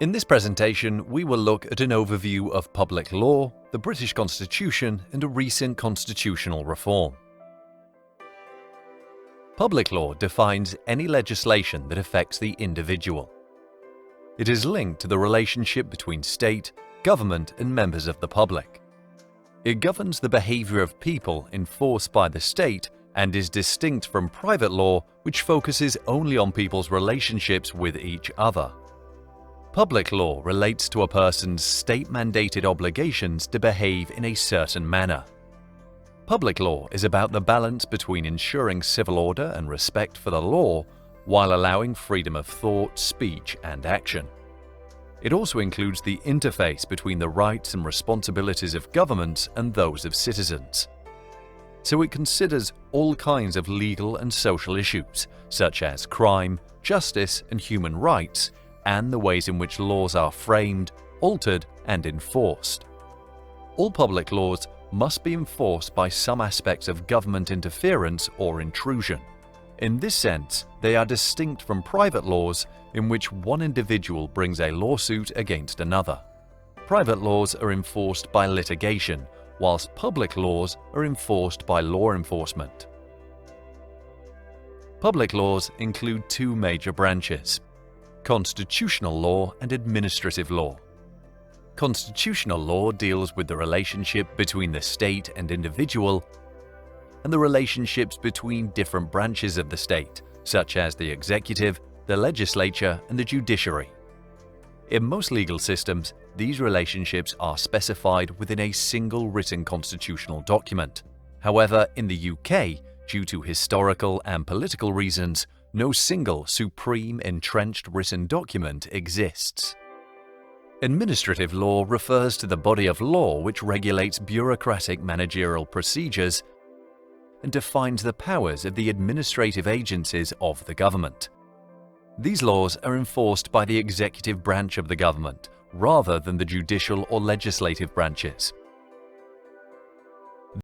In this presentation, we will look at an overview of public law, the British Constitution, and a recent constitutional reform. Public law defines any legislation that affects the individual. It is linked to the relationship between state, government, and members of the public. It governs the behavior of people enforced by the state and is distinct from private law, which focuses only on people's relationships with each other. Public law relates to a person's state-mandated obligations to behave in a certain manner. Public law is about the balance between ensuring civil order and respect for the law while allowing freedom of thought, speech, and action. It also includes the interface between the rights and responsibilities of governments and those of citizens. So it considers all kinds of legal and social issues, such as crime, justice, and human rights, and the ways in which laws are framed, altered, and enforced. All public laws must be enforced by some aspects of government interference or intrusion. In this sense, they are distinct from private laws in which one individual brings a lawsuit against another. Private laws are enforced by litigation, whilst public laws are enforced by law enforcement. Public laws include two major branches: constitutional law and administrative law. Constitutional law deals with the relationship between the state and individual, and the relationships between different branches of the state, such as the executive, the legislature, and the judiciary. In most legal systems, these relationships are specified within a single written constitutional document. However, in the UK, due to historical and political reasons, no single supreme entrenched written document exists. Administrative law refers to the body of law which regulates bureaucratic managerial procedures and defines the powers of the administrative agencies of the government. These laws are enforced by the executive branch of the government rather than the judicial or legislative branches.